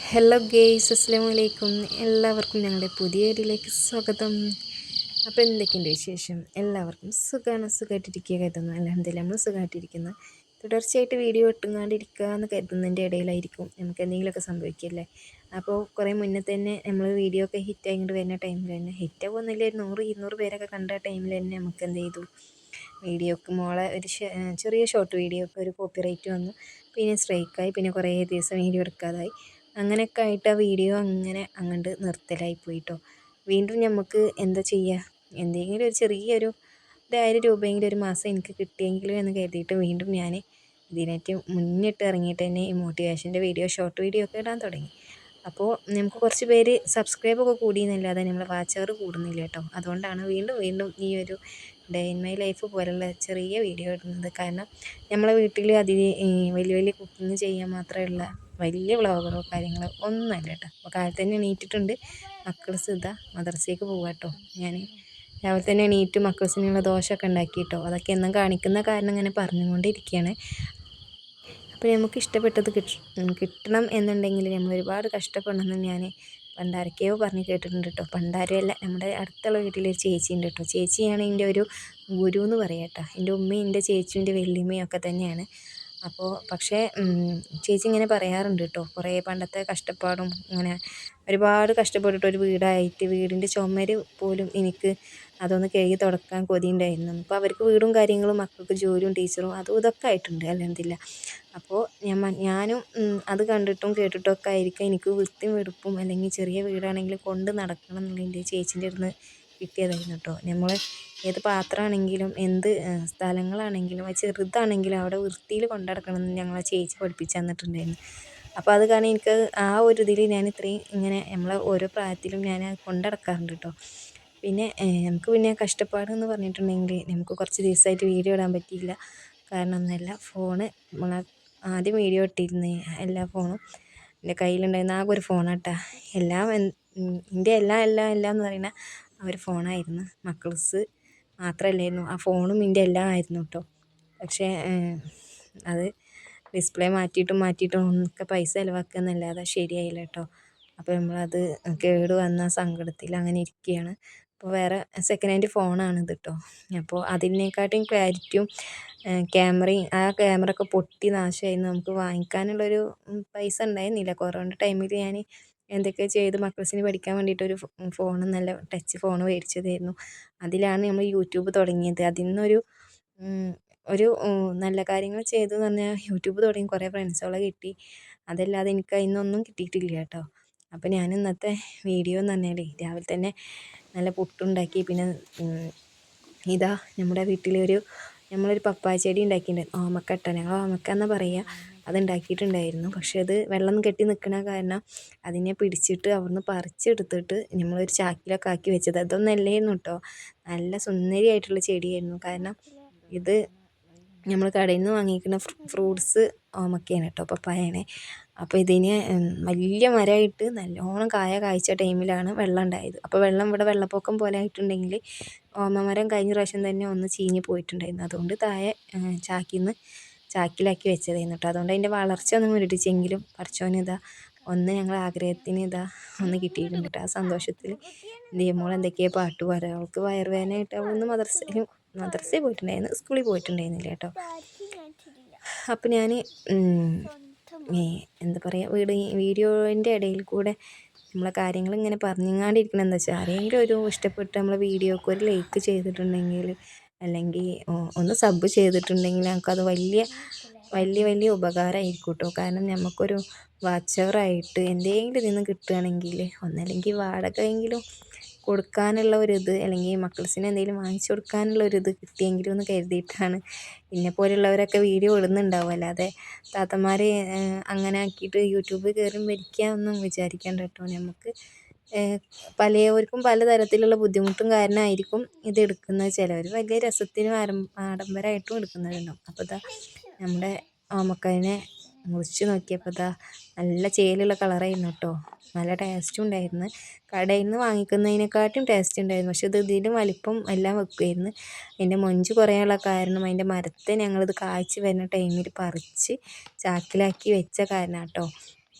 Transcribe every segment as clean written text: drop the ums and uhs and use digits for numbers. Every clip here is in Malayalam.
ഹലോ ഗെയ്സ്, അസ്സലാമു അലൈക്കും. എല്ലാവർക്കും ഞങ്ങളുടെ പുതിയ വീഡിയോയിലേക്ക് സ്വാഗതം. അപ്പോൾ എന്തൊക്കെയുണ്ട് വിശേഷം? എല്ലാവർക്കും സുഖമായിട്ടിരിക്കുക കരുതുന്നു. അൽഹംദുലില്ലാ നമ്മൾ സുഖമായിട്ടിരിക്കുന്നു. തുടർച്ചയായിട്ട് വീഡിയോ ഇട്ടുകൊണ്ടിരിക്കുക എന്ന് കരുതുന്നതിൻ്റെ ഇടയിലായിരിക്കും നമുക്ക് എന്തെങ്കിലുമൊക്കെ സംഭവിക്കില്ലേ. അപ്പോൾ കുറേ മുന്നേ തന്നെ നമ്മൾ വീഡിയോ ഒക്കെ ഹിറ്റായിക്കൊണ്ട് വരുന്ന ടൈമിൽ തന്നെ ഹിറ്റാവുന്നില്ല, ഒരു 100-200 പേരൊക്കെ കണ്ട ടൈമിൽ തന്നെ നമുക്ക് എന്ത് ചെയ്തു, വീഡിയോക്ക് മോളെ ഒരു ചെറിയ ഷോർട്ട് വീഡിയോക്ക് ഒരു കോപ്പിറൈറ്റ് വന്നു. പിന്നെ സ്ട്രൈക്കായി. പിന്നെ കുറേ ദിവസം വീഡിയോ എടുക്കാതായി. അങ്ങനെയൊക്കെ ആയിട്ട് ആ വീഡിയോ അങ്ങനെ അങ്ങോട്ട് നിർത്തലായി പോയിട്ടോ. വീണ്ടും നമുക്ക് എന്താ ചെയ്യുക, എന്തെങ്കിലും ഒരു ചെറിയൊരു 1000 രൂപയെങ്കിലും ഒരു മാസം എനിക്ക് കിട്ടിയെങ്കിലും എന്ന് കരുതിയിട്ട് വീണ്ടും ഞാൻ ഇതിനായിട്ട് മുന്നിട്ട് ഇറങ്ങിയിട്ട് തന്നെ ഈ മോട്ടിവേഷൻ്റെ വീഡിയോ, ഷോർട്ട് വീഡിയോ ഒക്കെ ഇടാൻ തുടങ്ങി. അപ്പോൾ നമുക്ക് കുറച്ച് പേര് സബ്സ്ക്രൈബൊക്കെ കൂടിയെന്നല്ലാതെ നമ്മളെ വാച്ച് അവർ കൂടുന്നില്ല കേട്ടോ. അതുകൊണ്ടാണ് വീണ്ടും വീണ്ടും ഈ ഒരു ഡേ ഇൻ മൈ ലൈഫ് പോലുള്ള ചെറിയ വീഡിയോ ഇടുന്നത്. കാരണം നമ്മളെ വീട്ടിൽ വലിയ വലിയ കുക്കിംഗ് ചെയ്യാൻ മാത്രമുള്ള വലിയ വ്ളോഗറോ കാര്യങ്ങളോ ഒന്നുമല്ല കേട്ടോ. അപ്പോൾ കാലത്ത് തന്നെ എണീറ്റിട്ടുണ്ട്. മക്കൾസ് ഇതാ മദ്രസയ്ക്ക് പോവാം കേട്ടോ. ഞാൻ രാവിലെ തന്നെ എണീറ്റ് മക്കൾസിനുള്ള ദോശയൊക്കെ ഉണ്ടാക്കി കേട്ടോ. അതൊക്കെ എന്നും കാണിക്കുന്ന കാരണം ഇങ്ങനെ പറഞ്ഞുകൊണ്ടിരിക്കുകയാണ്. അപ്പോൾ നമുക്ക് ഇഷ്ടപ്പെട്ടത് കിട്ടണം എന്നുണ്ടെങ്കിൽ നമ്മൾ ഒരുപാട് കഷ്ടപ്പെടണമെന്ന് ഞാൻ പണ്ടാരൊക്കെയോ പറഞ്ഞ് കേട്ടിട്ടുണ്ട് കേട്ടോ. പണ്ടാരുമല്ല, നമ്മുടെ അടുത്തുള്ള വീട്ടിലൊരു ചേച്ചി ഉണ്ട് കേട്ടോ. ചേച്ചിയാണ് എൻ്റെ ഒരു ഗുരു എന്ന് പറയാം കേട്ടോ. എൻ്റെ ഉമ്മയും എൻ്റെ ചേച്ചിയും എൻ്റെ വല്യമ്മയും ഒക്കെ തന്നെയാണ്. അപ്പോൾ പക്ഷേ ചേച്ചി ഇങ്ങനെ പറയാറുണ്ട് കേട്ടോ, കുറേ പണ്ടത്തെ കഷ്ടപ്പാടും ഇങ്ങനെ ഒരുപാട് കഷ്ടപ്പെട്ടിട്ട് ഒരു വീടായിട്ട് വീടിൻ്റെ ചുമര് പോലും എനിക്ക് അതൊന്ന് കഴുകി തുടക്കാൻ കൊതിയുണ്ടായിരുന്നു. അപ്പോൾ അവർക്ക് വീടും കാര്യങ്ങളും, മക്കൾക്ക് ജോലിയും ടീച്ചറും അതും ഇതൊക്കെ ആയിട്ടുണ്ട് അൽഹംദുലില്ലാ. അപ്പോൾ ഞാനും അത് കണ്ടിട്ടും കേട്ടിട്ടും ഒക്കെ ആയിരിക്കും എനിക്ക് വൃത്തിയും വെടുപ്പും അല്ലെങ്കിൽ ചെറിയ വീടാണെങ്കിലും കൊണ്ട് നടക്കണം എന്നുള്ളതിൻ്റെ ചേച്ചീൻ്റെ അടുത്ത് കിട്ടിയതായിരുന്നു കേട്ടോ. നമ്മൾ ഏത് പാത്രമാണെങ്കിലും എന്ത് സ്ഥലങ്ങളാണെങ്കിലും അത് ചെറുതാണെങ്കിലും അവിടെ വൃത്തിയിൽ കൊണ്ടു നടക്കണം എന്ന് ഞങ്ങളെ ചേച്ചി പഠിപ്പിച്ച് തന്നിട്ടുണ്ടായിരുന്നു. അപ്പോൾ അത് കാരണം എനിക്ക് ആ ഒരു ഇതിൽ ഞാൻ ഇത്രയും ഇങ്ങനെ നമ്മളെ ഓരോ പ്രായത്തിലും ഞാൻ കൊണ്ടു നടക്കാറുണ്ട് കേട്ടോ. പിന്നെ നമുക്ക് പിന്നെ കഷ്ടപ്പാട് എന്ന് പറഞ്ഞിട്ടുണ്ടെങ്കിൽ നമുക്ക് കുറച്ച് ദിവസമായിട്ട് വീഡിയോ ഇടാൻ പറ്റിയില്ല. കാരണം ഒന്നുമല്ല, ഫോണ് നമ്മളെ ആദ്യം വീഡിയോ ഇട്ടിരുന്ന എല്ലാ ഫോണും എൻ്റെ കയ്യിലുണ്ടായിരുന്ന ആകെ ഒരു ഫോണാട്ടാ. എല്ലാം എൻ്റെ എല്ലാം എന്ന് പറയുന്ന ആ ഒരു ഫോണായിരുന്നു. മക്കൾസ് മാത്രമല്ലായിരുന്നു, ആ ഫോണും എൻ്റെ എല്ലാം ആയിരുന്നു കേട്ടോ. പക്ഷേ അത് ഡിസ്പ്ലേ മാറ്റിയിട്ടും ഒക്കെ പൈസ ചിലവാക്കുക എന്നല്ലാതെ ശരിയായില്ല കേട്ടോ. അപ്പോൾ നമ്മളത് കേട് വന്ന സങ്കടത്തിൽ അങ്ങനെ ഇരിക്കുകയാണ്. അപ്പോൾ വേറെ സെക്കൻഡ് ഹാൻഡ് ഫോണാണിത് കേട്ടോ. അപ്പോൾ അതിനെക്കാട്ടും ക്ലാരിറ്റിയും ക്യാമറയും, ആ ക്യാമറ ഒക്കെ പൊട്ടി നാശമായിരുന്നു. നമുക്ക് വാങ്ങിക്കാനുള്ളൊരു പൈസ ഉണ്ടായിരുന്നില്ല. കൊറോണ ടൈമിൽ ഞാൻ എന്തൊക്കെ ചെയ്ത് മക്കൾസിന് പഠിക്കാൻ വേണ്ടിയിട്ടൊരു ഫോൺ, നല്ല ടച്ച് ഫോൺ മേടിച്ചതായിരുന്നു. അതിലാണ് നമ്മൾ യൂട്യൂബ് തുടങ്ങിയത്. അതിൽ നിന്നൊരു ഒരു നല്ല കാര്യങ്ങൾ ചെയ്തു എന്ന് പറഞ്ഞാൽ യൂട്യൂബ് തുടങ്ങി കുറേ ഫ്രണ്ട്സുകളെ കിട്ടി. അതല്ലാതെ എനിക്ക് അതിൽ നിന്നൊന്നും കിട്ടിയിട്ടില്ല കേട്ടോ. അപ്പോൾ ഞാൻ ഇന്നത്തെ വീഡിയോ എന്ന് പറഞ്ഞാൽ രാവിലെ തന്നെ നല്ല പുട്ടുണ്ടാക്കി. പിന്നെ ഇതാ നമ്മുടെ വീട്ടിലൊരു നമ്മളൊരു പപ്പായ ചെടി ഉണ്ടാക്കിയിട്ടുണ്ട്. ഓമക്കട്ട, ഞങ്ങൾ ഓമക്ക എന്നാണ് പറയുക. അതുണ്ടാക്കിയിട്ടുണ്ടായിരുന്നു. പക്ഷേ അത് വെള്ളം കെട്ടി നിൽക്കണ കാരണം അതിനെ പിടിച്ചിട്ട് അവിടുന്ന് പറിച്ചെടുത്തിട്ട് നമ്മളൊരു ചാക്കിലൊക്കെ ആക്കി വെച്ചത്. അതൊന്നും അല്ലായിരുന്നു കേട്ടോ. നല്ല സുന്ദരിയായിട്ടുള്ള ചെടിയായിരുന്നു. കാരണം ഇത് നമ്മൾ കടയിൽ നിന്ന് വാങ്ങിക്കുന്ന ഫ്രൂട്ട്സ് ഓമക്കയാണ് കേട്ടോ, പപ്പായയാണ്. അപ്പോൾ ഇതിന് വലിയ മരമായിട്ട് നല്ലോണം കായ്ച്ച ടൈമിലാണ് വെള്ളം ഉണ്ടായത്. അപ്പോൾ ഇവിടെ വെള്ളപ്പൊക്കം പോലെ ആയിട്ടുണ്ടെങ്കിൽ ഓമമരം കഴിഞ്ഞ പ്രാവശ്യം തന്നെ ഒന്ന് ചീഞ്ഞ് പോയിട്ടുണ്ടായിരുന്നു. അതുകൊണ്ട് താഴെ ചാക്കിലാക്കി വെച്ചതായിരുന്നു കേട്ടോ. അതുകൊണ്ട് അതിൻ്റെ വളർച്ച ഒന്നും മുരടിച്ചെങ്കിലും പറിച്ചോനിതാ ഒന്ന് ഞങ്ങൾ ആഗ്രഹത്തിന് ഒന്ന് കിട്ടിയിട്ടുണ്ട് കേട്ടോ. ആ സന്തോഷത്തിൽ മോൾ എന്തൊക്കെയോ പാട്ട് പാടുക. അവൾക്ക് വയറുവേദനയായിട്ട് അവളൊന്ന് മദ്രസയിൽ പോയിട്ടുണ്ടായിരുന്നു, സ്കൂളിൽ പോയിട്ടുണ്ടായിരുന്നില്ല കേട്ടോ. അപ്പം ഞാൻ എന്താ പറയുക, വീഡിയോൻ്റെ ഇടയിൽ കൂടെ നമ്മളെ കാര്യങ്ങൾ ഇങ്ങനെ പറഞ്ഞുകൊണ്ടിരിക്കണം. എന്താ വെച്ചാൽ ആരെങ്കിലും ഒരു ഇഷ്ടപ്പെട്ട് നമ്മളെ വീഡിയോക്ക് ഒരു ലൈക്ക് ചെയ്തിട്ടുണ്ടെങ്കിൽ, അല്ലെങ്കിൽ ഒന്ന് സബ് ചെയ്തിട്ടുണ്ടെങ്കിൽ നമുക്കത് വലിയ ഉപകാരമായിരിക്കും കേട്ടോ. കാരണം നമുക്കൊരു വാച്ച് അവറായിട്ട് എന്തെങ്കിലും ഇതിൽ നിന്ന് കിട്ടുകയാണെങ്കിൽ ഒന്നല്ലെങ്കിൽ വാടകയെങ്കിലും കൊടുക്കാനുള്ള ഒരിത്, അല്ലെങ്കിൽ മക്കൾസിന് എന്തെങ്കിലും വാങ്ങിച്ചു കൊടുക്കാനുള്ള ഒരിത് കിട്ടിയെങ്കിലും എന്ന് കരുതിയിട്ടാണ്. പോലെയുള്ളവരൊക്കെ വീഡിയോ ഇടുന്നുണ്ടാവും. അല്ലാതെ താത്തമാർ അങ്ങനെ ആക്കിയിട്ട് യൂട്യൂബിൽ കയറി മരിക്കാമെന്നൊന്നും വിചാരിക്കേണ്ട കേട്ടോ. നമുക്ക് പലവർക്കും പലതരത്തിലുള്ള ബുദ്ധിമുട്ടും കാരണമായിരിക്കും ഇത് എടുക്കുന്നത്. ചിലവർ വലിയ രസത്തിനും ആഡംബരമായിട്ടും എടുക്കുന്നവരുണ്ടാവും. അപ്പോൾ നമ്മുടെ ഓമക്കായനെ മുറിച്ച് നോക്കിയപ്പോൾ നല്ല ചേലുള്ള കളറായിരുന്നു കേട്ടോ. നല്ല ടേസ്റ്റും ഉണ്ടായിരുന്നു. കടയിൽ നിന്ന് വാങ്ങിക്കുന്നതിനെക്കാട്ടും ടേസ്റ്റ് ഉണ്ടായിരുന്നു. പക്ഷേ ഇതിലും വലിപ്പം എല്ലാം വെക്കുമായിരുന്നു. അതിൻ്റെ മൊഞ്ച് കുറയാനുള്ള കാരണം അതിൻ്റെ മരത്തെ ഞങ്ങളിത് കായ്ച്ച് വരുന്ന ടൈമിൽ പറിച്ച് ചാക്കിലാക്കി വെച്ച കാരണം കേട്ടോ.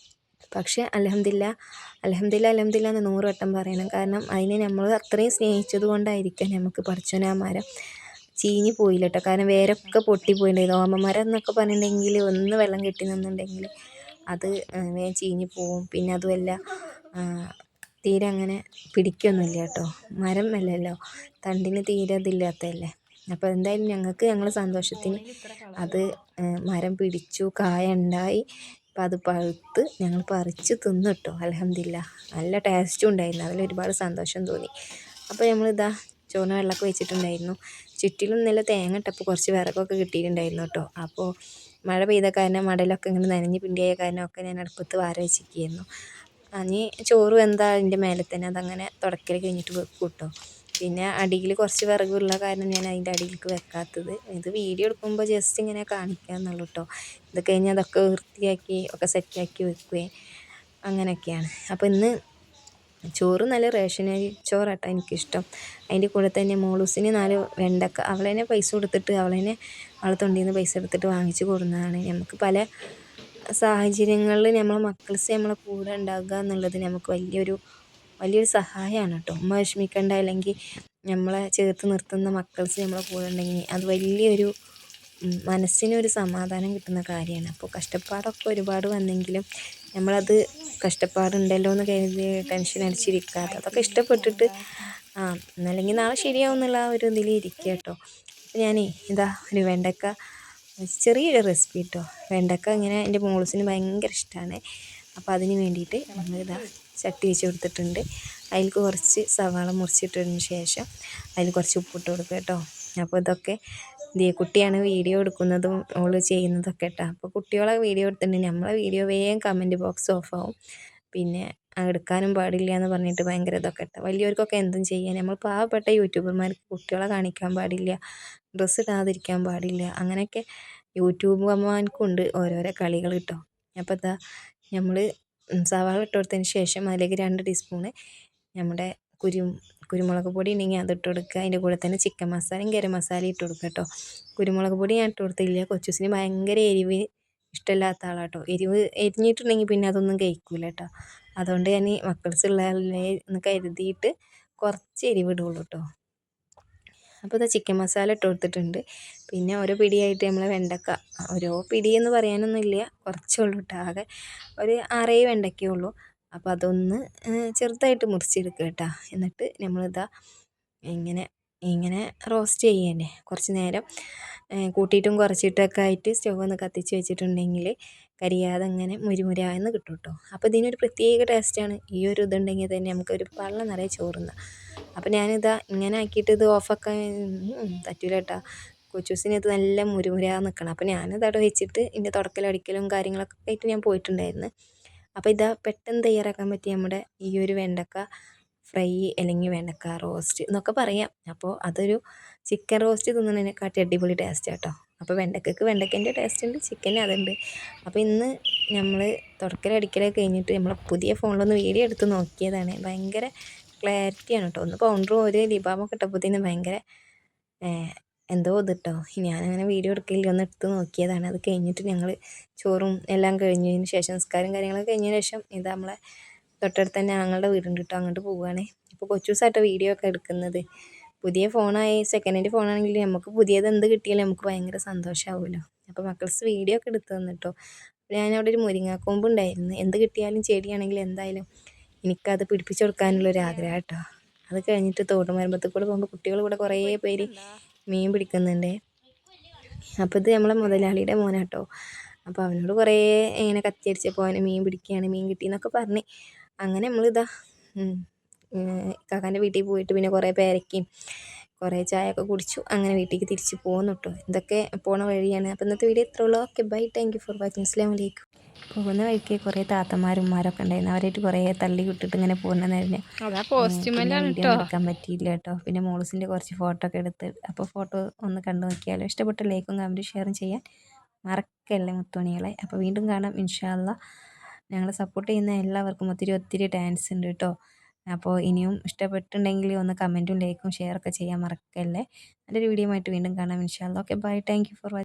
പക്ഷേ അൽഹംദുലില്ലാ എന്ന് 100 വട്ടം പറയണം. കാരണം അതിനെ നമ്മൾ അത്രയും സ്നേഹിച്ചത് കൊണ്ടായിരിക്കാം നമുക്ക് പടച്ചോൻ ആ മരം ചീഞ്ഞ് പോയില്ല കേട്ടോ. കാരണം വേരൊക്കെ പൊട്ടിപ്പോയിട്ടുണ്ടായിരുന്നു. ഓമമരം എന്നൊക്കെ പറഞ്ഞിട്ടുണ്ടെങ്കിൽ ഒന്ന് വെള്ളം കെട്ടി നിന്നുണ്ടെങ്കിൽ അത് വേഗം ചീഞ്ഞ് പോവും. പിന്നെ അതുമല്ല തീരെ അങ്ങനെ പിടിക്കൊന്നുമില്ല കേട്ടോ. മരം അല്ലല്ലോ, തണ്ടിന് തീരെ ഇതില്ലാത്തതല്ലേ. അപ്പോൾ എന്തായാലും ഞങ്ങളുടെ സന്തോഷത്തിന് അത് മരം പിടിച്ചു, കായ ഉണ്ടായി. അപ്പം അത് പഴുത്ത് ഞങ്ങൾ പറിച്ച് തിന്നു കേട്ടോ. അൽഹംദുലില്ലാ, നല്ല ടേസ്റ്റും ഉണ്ടായിരുന്നു. അതിലൊരുപാട് സന്തോഷം തോന്നി. അപ്പോൾ നമ്മളിതാ ചോറിന് വെള്ളമൊക്കെ വെച്ചിട്ടുണ്ടായിരുന്നു. ചുറ്റിലും നല്ല തേങ്ങ ഇട്ടപ്പോൾ കുറച്ച് വിറകൊക്കെ കിട്ടിയിട്ടുണ്ടായിരുന്നു കേട്ടോ. അപ്പോൾ മഴ പെയ്ത കാരണം മടലൊക്കെ ഇങ്ങനെ നനഞ്ഞ് പിണ്ടിയായ കാരണമൊക്കെ ഞാൻ അടുപ്പത്ത് വാര വെച്ചിരിക്കുകയായിരുന്നു. ഇനി ചോറ് വെന്താൽ അതിൻ്റെ മേലെ തന്നെ അതങ്ങനെ തുടക്കൽ കഴിഞ്ഞിട്ട് വെക്കും കേട്ടോ. പിന്നെ അടിയിൽ കുറച്ച് വിറകുള്ള കാരണം ഞാൻ അതിൻ്റെ അടിയിലേക്ക് വെക്കാത്തത്. ഇത് വീഡിയോ എടുക്കുമ്പോൾ ജസ്റ്റ് ഇങ്ങനെ കാണിക്കുക എന്നുള്ളൂ കേട്ടോ. ഇത് കഴിഞ്ഞ് അതൊക്കെ വൃത്തിയാക്കി ഒക്കെ സെറ്റാക്കി വെക്കുകയും അങ്ങനെയൊക്കെയാണ്. അപ്പോൾ ഇന്ന് ചോറ് നല്ല റേഷനരി ചോറാട്ടോ എനിക്കിഷ്ടം. അതിൻ്റെ കൂടെ തന്നെ മോളൂസിന് 4 വെണ്ടക്ക അവളെന്നെ പൈസ കൊടുത്തിട്ട് അവളെ തൊണ്ടിയിൽ നിന്ന് പൈസ എടുത്തിട്ട് വാങ്ങിച്ച് കൊടുക്കുന്നതാണ്. നമുക്ക് പല സാഹചര്യങ്ങളിൽ നമ്മളെ മക്കൾസ് നമ്മളെ കൂടെ ഉണ്ടാകുക എന്നുള്ളത് നമുക്ക് വലിയൊരു സഹായമാണ് കേട്ടോ. ഉമ്മ വിഷമിക്കേണ്ട, അല്ലെങ്കിൽ നമ്മളെ ചേർത്ത് നിർത്തുന്ന മക്കൾസ് നമ്മളെ കൂടെ ഉണ്ടെങ്കിൽ അത് വലിയൊരു മനസ്സിനൊരു സമാധാനം കിട്ടുന്ന കാര്യമാണ്. അപ്പോൾ കഷ്ടപ്പാടൊക്കെ ഒരുപാട് വന്നെങ്കിലും നമ്മളത് കഷ്ടപ്പാടുണ്ടല്ലോ എന്ന് കരുതി ടെൻഷൻ അടിച്ചിരിക്കാതെ അതൊക്കെ ഇഷ്ടപ്പെട്ടിട്ട് എന്നല്ലെങ്കിൽ നാളെ ശരിയാവും എന്നുള്ള ആ ഒരു ഇതിൽ ഇരിക്കുക കേട്ടോ. അപ്പോൾ ഞാനേ ഇതാ ഒരു വെണ്ടക്ക ചെറിയൊരു റെസിപ്പി കേട്ടോ. വെണ്ടക്ക ഇങ്ങനെ എൻ്റെ മോൾസിന് ഭയങ്കര ഇഷ്ടമാണ്. അപ്പോൾ അതിന് വേണ്ടിയിട്ട് നമ്മളിതാ ചട്ടി വെച്ച് കൊടുത്തിട്ടുണ്ട്. അതിലേക്ക് കുറച്ച് സവാള മുറിച്ചിട്ടതിന് ശേഷം അതിൽ കുറച്ച് ഉപ്പിട്ട് കൊടുക്കുക കേട്ടോ. അപ്പോൾ ഇതൊക്കെ കുട്ടിയാണ് വീഡിയോ എടുക്കുന്നതും ഓള് ചെയ്യുന്നതൊക്കെ കേട്ടോ. അപ്പോൾ കുട്ടികളെ വീഡിയോ എടുത്തിട്ടുണ്ടെങ്കിൽ നമ്മളെ വീഡിയോ വേഗം കമൻറ്റ് ബോക്സ് ഓഫാവും. പിന്നെ എടുക്കാനും പാടില്ല എന്ന് പറഞ്ഞിട്ട് ഭയങ്കര ഇതൊക്കെ കേട്ടോ. വലിയവർക്കൊക്കെ എന്തും ചെയ്യാൻ, നമ്മൾ പാവപ്പെട്ട യൂട്യൂബർമാർക്ക് കുട്ടികളെ കാണിക്കാൻ പാടില്ല, ഡ്രസ്സ് ഇടാതിരിക്കാൻ പാടില്ല, അങ്ങനെയൊക്കെ യൂട്യൂബർമാർക്കുണ്ട് ഓരോരോ കളികൾ കേട്ടോ. അപ്പോൾ ഇതാ നമ്മൾ സവാള ഇട്ട് കൊടുത്തതിന് ശേഷം അതിലേക്ക് 2 ടീസ്പൂണ് നമ്മുടെ കുരുമുളക് പൊടി ഉണ്ടെങ്കിൽ അതിട്ട് കൊടുക്കുക. അതിൻ്റെ കൂടെ തന്നെ ചിക്കൻ മസാലയും ഗരം മസാലയും ഇട്ട് കൊടുക്കുക കേട്ടോ. കുരുമുളക് പൊടി ഞാൻ ഇട്ട് കൊടുത്തില്ല. കൊച്ചൂസിന് ഭയങ്കര എരിവ് ഇഷ്ടമില്ലാത്ത ആളാട്ടോ. എരിഞ്ഞിട്ടുണ്ടെങ്കിൽ പിന്നെ അതൊന്നും കഴിക്കൂല കേട്ടോ. അതുകൊണ്ട് ഞാൻ മക്കൾസുള്ളതല്ലേ എന്ന് കരുതിയിട്ട് കുറച്ച് എരിവ് ഇടുള്ളൂ കേട്ടോ. അപ്പോൾ ഇത് ചിക്കൻ മസാല ഇട്ട് കൊടുത്തിട്ടുണ്ട്. പിന്നെ ഓരോ പിടിയായിട്ട് നമ്മൾ വെണ്ടക്ക, ഓരോ പിടി എന്ന് പറയാനൊന്നുമില്ല, കുറച്ചുള്ളൂ കേട്ടോ. ആകെ ഒരു 6-7 വെണ്ടയ്ക്കേ ഉള്ളൂ. അപ്പോൾ അതൊന്ന് ചെറുതായിട്ട് മുറിച്ചെടുക്കുക കേട്ടോ. എന്നിട്ട് നമ്മളിതാ ഇങ്ങനെ റോസ്റ്റ് ചെയ്യുക കുറച്ച് നേരം കൂട്ടിയിട്ടും കുറച്ചിട്ടൊക്കെ ആയിട്ട് സ്റ്റവ് ഒന്ന് കത്തിച്ച് വെച്ചിട്ടുണ്ടെങ്കിൽ കരിയാതെ അങ്ങനെ മുരിമുരാന്ന് കിട്ടും കേട്ടോ. അപ്പോൾ ഇതിനൊരു പ്രത്യേക ടേസ്റ്റാണ്. ഈ ഒരു ഇതുണ്ടെങ്കിൽ തന്നെ നമുക്കൊരു പള്ള നിറയെ ചോറുന്നാം. അപ്പോൾ ഞാനിതാ ഇങ്ങനെ ആക്കിയിട്ട് ഇത് ഓഫാക്കാൻ പറ്റൂല കേട്ടോ. കൊച്ചൂസിന് ഇത് നല്ല മുരുമുരാ നിൽക്കണം. അപ്പോൾ ഞാനതവിടെ വെച്ചിട്ട് ഇതിൻ്റെ തുടക്കലും അടിക്കലും കാര്യങ്ങളൊക്കെ ആയിട്ട് ഞാൻ പോയിട്ടുണ്ടായിരുന്നു. അപ്പോൾ ഇതാ പെട്ടെന്ന് തയ്യാറാക്കാൻ പറ്റിയ നമ്മുടെ ഈ ഒരു വെണ്ടക്ക ഫ്രൈ അല്ലെങ്കിൽ വെണ്ടക്ക റോസ്റ്റ് എന്നൊക്കെ പറയാം. അപ്പോൾ അതൊരു ചിക്കൻ റോസ്റ്റ് തിന്നുന്നതിനെക്കാട്ടി അടിപൊളി ടേസ്റ്റ് കേട്ടോ. അപ്പോൾ വെണ്ടക്കയ്ക്ക് വെണ്ടക്കേൻ്റെ ടേസ്റ്റ് ഉണ്ട്, ചിക്കന് അതുണ്ട്. അപ്പോൾ ഇന്ന് നമ്മൾ തുടക്കലടിക്കലൊക്കെ കഴിഞ്ഞിട്ട് നമ്മൾ പുതിയ ഫോണിലൊന്ന് വീഡിയോ എടുത്ത് നോക്കിയതാണ്. ഭയങ്കര ക്ലാരിറ്റിയാണ് കേട്ടോ. ഒന്ന് പൗണ്ടറും ഒരു ലിബാമൊക്കെ ഇട്ടപ്പോഴത്തേനും ഭയങ്കര എന്തോ ഇത് കേട്ടോ. ഞാനങ്ങനെ വീഡിയോ എടുക്കില്ല, ഒന്ന് എടുത്ത് നോക്കിയതാണ്. അത് കഴിഞ്ഞിട്ട് ഞങ്ങൾ ചോറും എല്ലാം കഴിഞ്ഞതിന് ശേഷം നിസ്കാരം കാര്യങ്ങളൊക്കെ കഴിഞ്ഞതിന് ശേഷം ഇത് നമ്മളെ തൊട്ടടുത്ത് തന്നെ ഞങ്ങളുടെ വീടുണ്ട് കേട്ടോ, അങ്ങോട്ട് പോവുകയാണ്. ഇപ്പോൾ കൊച്ചൂസായിട്ടോ വീഡിയോ ഒക്കെ എടുക്കുന്നത്. പുതിയ ഫോണായി സെക്കൻഡ് ഹാൻഡ് ഫോണാണെങ്കിൽ നമുക്ക് പുതിയത് എന്ത് കിട്ടിയാലും നമുക്ക് ഭയങ്കര സന്തോഷമാവുമല്ലോ. അപ്പോൾ മക്കൾസ് വീഡിയോ ഒക്കെ എടുത്ത് തന്നിട്ടോ. ഞാനവിടെ ഒരു മുരിങ്ങാക്കൊമ്പ് ഉണ്ടായിരുന്നു. എന്ത് കിട്ടിയാലും ചെടിയാണെങ്കിലും എന്തായാലും എനിക്കത് പിടിപ്പിച്ച് കൊടുക്കാനുള്ളൊരു ആഗ്രഹം കേട്ടോ. അത് കഴിഞ്ഞിട്ട് തോട്ടുമരമ്പത്തിൽ കൂടെ പോകുമ്പോൾ കുട്ടികൾ കൂടെ കുറേ പേര് മീൻ പിടിക്കുന്നുണ്ട്. അപ്പോൾ ഇത് നമ്മളെ മുതലാളിയുടെ മോനാട്ടോ. അപ്പോൾ അവനോട് കുറേ ഇങ്ങനെ കത്തിയടിച്ചപ്പോൾ അവന് മീൻ പിടിക്കുകയാണ്, മീൻ കിട്ടിയെന്നൊക്കെ പറഞ്ഞ് അങ്ങനെ നമ്മളിതാ കാക്കാൻ്റെ വീട്ടിൽ പോയിട്ട് പിന്നെ കുറേ പേരയ്ക്കും കുറേ ചായയൊക്കെ കുടിച്ചു. അങ്ങനെ വീട്ടിലേക്ക് തിരിച്ച് പോകുന്നു കേട്ടോ. ഇതൊക്കെ പോണ വഴിയാണ്. അപ്പോൾ ഇന്നത്തെ വീഡിയോ ഇത്രേ ഉള്ളൂ. Okay bye, thank you for watching. അസ്സലാമു അലൈക്കും. പോകുന്ന വഴിക്ക് കുറേ താത്തമാരുമാരൊക്കെ ഉണ്ടായിരുന്നു. അവരായിട്ട് കുറേ തള്ളി വിട്ടിട്ട് ഇങ്ങനെ പോകുന്നതായിരുന്നു. വീഡിയോ എടുക്കാൻ പറ്റിയില്ല കേട്ടോ. പിന്നെ മോളൂസിൻ്റെ കുറച്ച് ഫോട്ടോ ഒക്കെ എടുത്ത്. അപ്പോൾ ഫോട്ടോ ഒന്ന് കണ്ടു നോക്കിയാലോ. ഇഷ്ടപ്പെട്ട ലൈക്കും കമൻറ്റും ഷെയറും ചെയ്യാൻ മറക്കല്ലേ മുത്തുമണികളെ. അപ്പോൾ വീണ്ടും കാണാം ഇൻഷാ അല്ലാഹ്. ഞങ്ങളെ സപ്പോർട്ട് ചെയ്യുന്ന എല്ലാവർക്കും ഒത്തിരി താങ്ക്സ് ഉണ്ട് കേട്ടോ. അപ്പോൾ ഇനിയും ഇഷ്ടപ്പെട്ടിട്ടുണ്ടെങ്കിൽ ഒന്ന് കമൻറ്റും ലൈക്കും ഷെയറൊക്കെ ചെയ്യാൻ മറക്കല്ലേ. നല്ലൊരു വീഡിയോ ആയിട്ട് വീണ്ടും കാണാം ഇൻഷാ അല്ലാഹ്. Okay bye, thank you for watching.